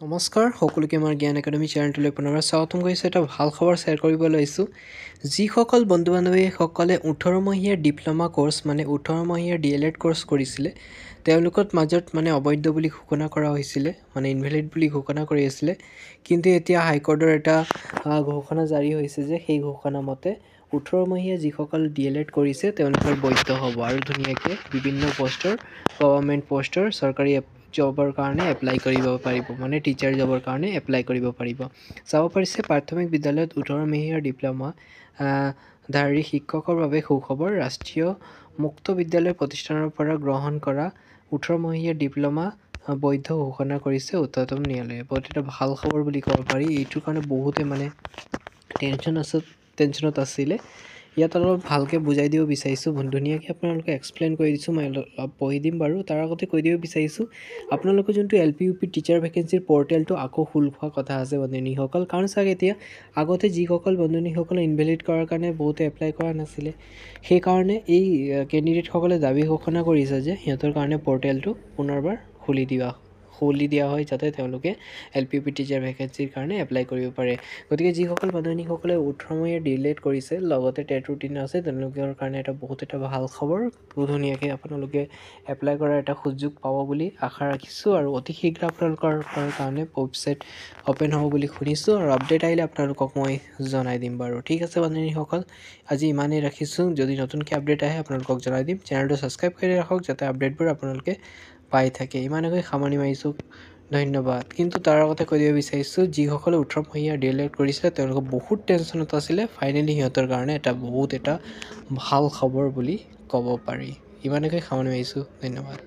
নমস্কাৰ সকলোকে আমাৰ জ্ঞান একাডেমি চেনেলটোলৈ পুনৰবাৰ স্বাগতম কৰিছোঁ। এটা ভাল খবৰ শ্বেয়াৰ কৰিবলৈ লৈছোঁ। যিসকল বন্ধু বান্ধৱীসকলে 18 মহীয়া ডিপ্ল'মা কোৰ্চ মানে 18 মহীয়া DLED কোৰ্চ কৰিছিলে, তেওঁলোকৰ মাজত অবৈধ বুলি ঘোষণা কৰা হৈছিলে, ইনভেলিড বুলি ঘোষণা কৰি আছিলে। কিন্তু এতিয়া হাইকোৰ্টৰ এটা ঘোষণা জাৰি হৈছে যে সেই ঘোষণা মতে 18 মহীয়া যিসকল DLED কৰিছে তেওঁলোকৰ বৈধ হ'ব আৰু ধুনীয়াকৈ বিভিন্ন পষ্টৰ গভৰ্ণমেণ্ট পষ্টৰ চৰকাৰী জবৰ কাৰণে এপ্লাই কৰিব পাৰিব, টিচাৰ জবৰ কাৰণে এপ্লাই কৰিব পাৰিব। চাব পাৰিছে প্ৰাথমিক বিদ্যালয়ত 18 মহীয়া ডিপ্ল'মা ধাৰী শিক্ষকৰ বাবে সুখবৰ। ৰাষ্ট্ৰীয় মুক্ত বিদ্যালয় প্ৰতিষ্ঠানৰ পৰা গ্ৰহণ কৰা 18 মহীয়া ডিপ্ল'মা বৈধ ঘোষণা কৰিছে উচ্চতম ন্যায়ালয়ে। বহুত এটা ভাল খবৰ বুলি ক'ব পাৰি। এইটোৰ কাৰণে বহুতে টেনশ্যনত আছিলে। ইয়াত অলপ ভালকৈ বুজাই দিব বিচাৰিছোঁ, ধুনীয়াকৈ আপোনালোকে এক্সপ্লেইন কৰি দিছোঁ। মই অলপ পঢ়ি দিম বাৰু। তাৰ আগতে কৈ দিব বিচাৰিছোঁ, আপোনালোকৰ যোনটো LP UP টিচাৰ ভেকেঞ্চিৰ পৰ্টেলটো আকৌ খোল খোৱা কথা আছে বন্ধুনীসকল। কাৰণ চাওক, এতিয়া আগতে যিসকল বন্ধুনীসকলে ইনভেলিড কৰাৰ কাৰণে বহুতে এপ্লাই কৰা নাছিলে, সেইকাৰণে এই কেণ্ডিডেটসকলে দাবী ঘোষণা কৰিছে যে সিহঁতৰ কাৰণে পৰ্টেলটো পুনৰবাৰ খুলি দিয়া হয়, যাতে তেওঁলোকে LP UP টিচাৰ ভেকেঞ্চিৰ কাৰণে এপ্লাই কৰিব পাৰে। গতিকে যিসকল বন্ধুনীসকলে 18 মহীয়া DLED কৰিছে, লগতে টেট ৰুটিন আছে, তেওঁলোকৰ কাৰণে বহুত এটা ভাল খবৰ। ধুনীয়াকৈ আপোনালোকে এপ্লাই কৰাৰ এটা সুযোগ পাব বুলি আশা ৰাখিছোঁ আৰু অতি শীঘ্ৰে আপোনালোকৰ কাৰণে ৱেবছাইট অ'পেন হ'ব বুলি শুনিছোঁ আৰু আপডেট আহিলে আপোনালোকক মই জনাই দিম বাৰু। ঠিক আছে বন্ধুসকল, আজি ইমানেই ৰাখিছোঁ। যদি নতুনকৈ আপডেট আহে আপোনালোকক জনাই দিম। চেনেলটো ছাবস্ক্ৰাইব কৰি ৰাখক যাতে আপডেটবোৰ আপোনালোকে পাই থাকে। ইমানকৈ সামৰণি মাৰিছোঁ, ধন্যবাদ। কিন্তু তাৰ আগতে কৈ দিব বিচাৰিছোঁ, যিসকলে 18 মহীয়া DLED কৰিছিলে তেওঁলোকে বহুত টেনশ্যনত আছিলে। ফাইনেলি সিহঁতৰ কাৰণে বহুত এটা ভাল খবৰ বুলি ক'ব পাৰি। ইমানকৈ সামৰণি মাৰিছোঁ, ধন্যবাদ।